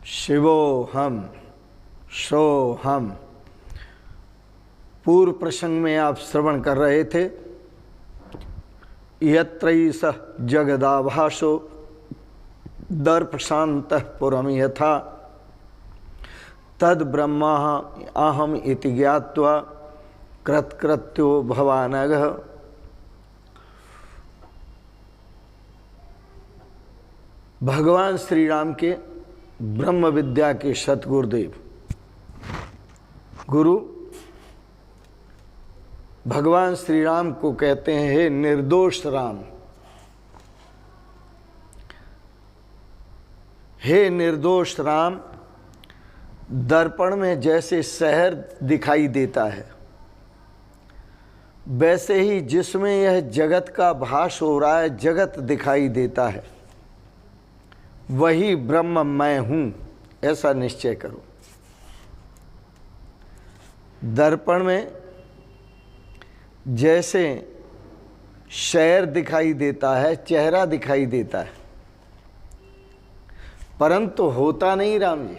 शिवोहम सोहम। पूर्व प्रसंग में आप श्रवण कर रहे थे, यत्रैष जगदाभासो दर्पशान्तः पुरं यथा तद ब्रह्मा अहम इति ज्ञात्वा कृतकृत्यो भवानघ। भगवान श्री राम के ब्रह्म विद्या के सतगुरुदेव गुरु भगवान श्री राम को कहते हैं, हे निर्दोष राम, हे निर्दोष राम। दर्पण में जैसे शहर दिखाई देता है, वैसे ही जिसमें यह जगत का भास हो रहा है, जगत दिखाई देता है, वही ब्रह्म मैं हूं, ऐसा निश्चय करो। दर्पण में जैसे शहर दिखाई देता है, चेहरा दिखाई देता है, परंतु होता नहीं राम जी,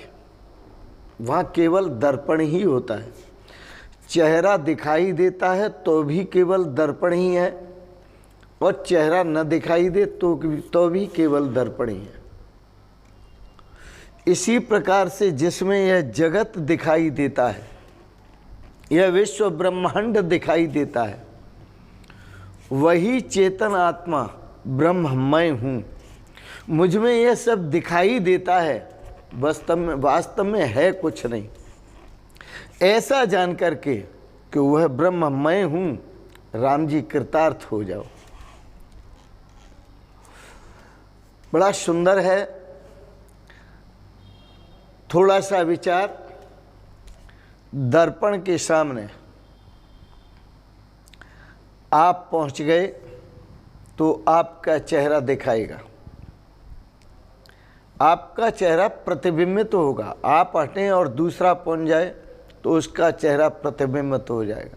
वहाँ केवल दर्पण ही होता है। चेहरा दिखाई देता है तो भी केवल दर्पण ही है, और चेहरा न दिखाई दे तो भी केवल दर्पण ही है। इसी प्रकार से जिसमें यह जगत दिखाई देता है, यह विश्व ब्रह्मांड दिखाई देता है, वही चेतन आत्मा ब्रह्म मैं हूँ। मुझ में यह सब दिखाई देता है, वास्तव में है कुछ नहीं। ऐसा जान करके कि वह ब्रह्म मैं हूँ, राम जी कृतार्थ हो जाओ। बड़ा सुंदर है। थोड़ा सा विचार, दर्पण के सामने आप पहुंच गए तो आपका चेहरा दिखाएगा, आपका चेहरा प्रतिबिंबित होगा। आप हटें और दूसरा पहुंच जाए तो उसका चेहरा प्रतिबिंबित हो जाएगा।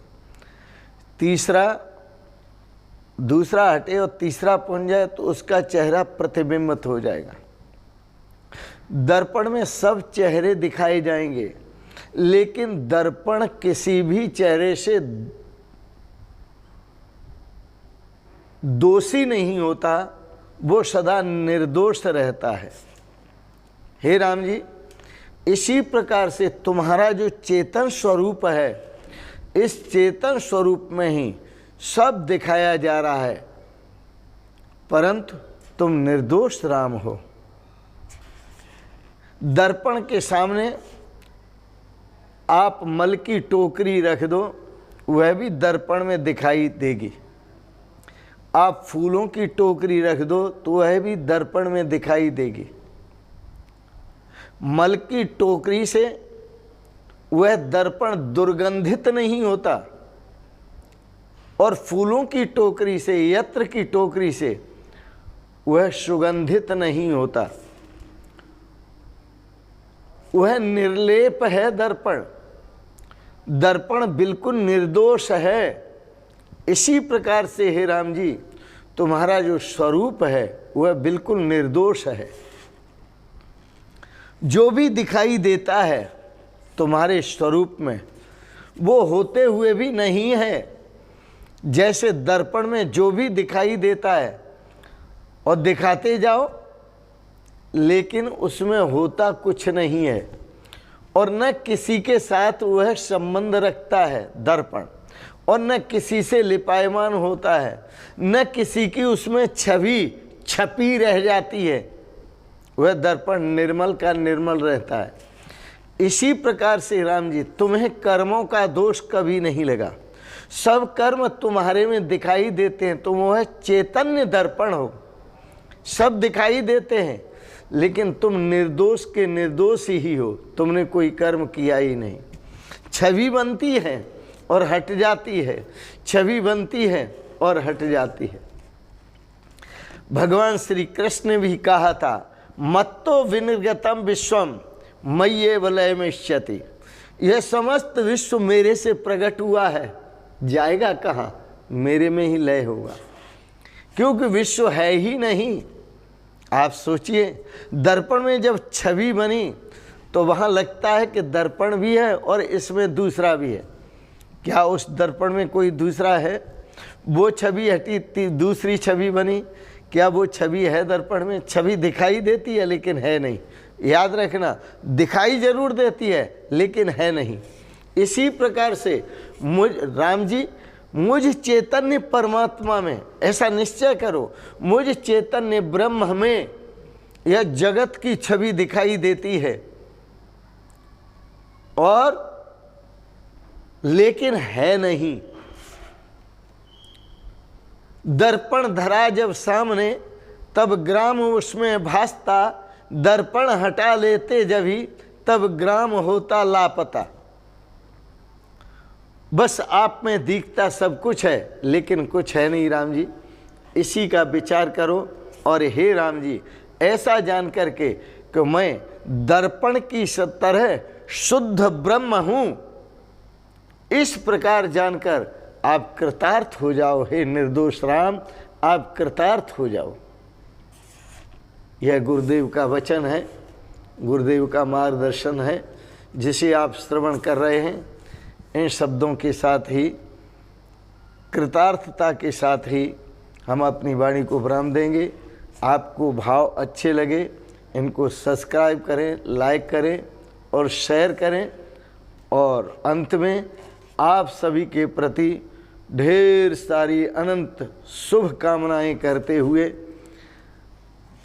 दूसरा हटे और तीसरा पहुंच जाए तो उसका चेहरा प्रतिबिंबित हो जाएगा। दर्पण में सब चेहरे दिखाए जाएंगे, लेकिन दर्पण किसी भी चेहरे से दोषी नहीं होता, वो सदा निर्दोष रहता है। हे राम जी, इसी प्रकार से तुम्हारा जो चेतन स्वरूप है, इस चेतन स्वरूप में ही सब दिखाया जा रहा है, परंतु तुम निर्दोष राम हो। दर्पण के सामने आप मल की टोकरी रख दो, वह भी दर्पण में दिखाई देगी। आप फूलों की टोकरी रख दो तो वह भी दर्पण में दिखाई देगी। मल की टोकरी से वह दर्पण दुर्गंधित नहीं होता, और फूलों की टोकरी से, यत्र की टोकरी से वह सुगंधित नहीं होता। वह निर्लेप है दर्पण। दर्पण बिल्कुल निर्दोष है। इसी प्रकार से हे राम जी, तुम्हारा जो स्वरूप है वह बिल्कुल निर्दोष है। जो भी दिखाई देता है तुम्हारे स्वरूप में, वो होते हुए भी नहीं है। जैसे दर्पण में जो भी दिखाई देता है और दिखाते जाओ, लेकिन उसमें होता कुछ नहीं है, और न किसी के साथ वह संबंध रखता है दर्पण, और न किसी से लिपायमान होता है, न किसी की उसमें छवि छपी रह जाती है। वह दर्पण निर्मल का निर्मल रहता है। इसी प्रकार से राम जी, तुम्हें कर्मों का दोष कभी नहीं लगा। सब कर्म तुम्हारे में दिखाई देते हैं, तुम वह चैतन्य दर्पण हो। सब दिखाई देते हैं, लेकिन तुम निर्दोष के निर्दोष ही हो। तुमने कोई कर्म किया ही नहीं। छवि बनती है और हट जाती है, छवि बनती है और हट जाती है। भगवान श्री कृष्ण ने भी कहा था, मत्तो विनिर्गतम विश्वम मय्येव लयमिष्यति। यह समस्त विश्व मेरे से प्रकट हुआ है, जाएगा कहाँ? मेरे में ही लय होगा, क्योंकि विश्व है ही नहीं। आप सोचिए, दर्पण में जब छवि बनी तो वहाँ लगता है कि दर्पण भी है और इसमें दूसरा भी है। क्या उस दर्पण में कोई दूसरा है? वो छवि हटी, दूसरी छवि बनी, क्या वो छवि है दर्पण में? छवि दिखाई देती है लेकिन है नहीं। याद रखना, दिखाई जरूर देती है लेकिन है नहीं। इसी प्रकार से राम जी मुझ चैतन्य परमात्मा में, ऐसा निश्चय करो, मुझ चैतन्य ब्रह्म में यह जगत की छवि दिखाई देती है और लेकिन है नहीं। दर्पण धरा जब सामने तब ग्राम उसमें भासता, दर्पण हटा लेते जब ही तब ग्राम होता लापता। बस आप में दिखता सब कुछ है लेकिन कुछ है नहीं राम जी। इसी का विचार करो और हे राम जी, ऐसा जान करके कि मैं दर्पण की तरह शुद्ध ब्रह्म हूँ, इस प्रकार जानकर आप कृतार्थ हो जाओ। हे निर्दोष राम, आप कृतार्थ हो जाओ। यह गुरुदेव का वचन है, गुरुदेव का मार्गदर्शन है, जिसे आप श्रवण कर रहे हैं। इन शब्दों के साथ ही, कृतार्थता के साथ ही हम अपनी वाणी को विराम देंगे। आपको भाव अच्छे लगे, इनको सब्सक्राइब करें, लाइक करें और शेयर करें। और अंत में आप सभी के प्रति ढेर सारी अनंत शुभ कामनाएं करते हुए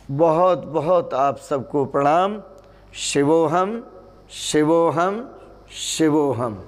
बहुत बहुत आप सबको प्रणाम। शिवोहम शिवोहम शिवोहम।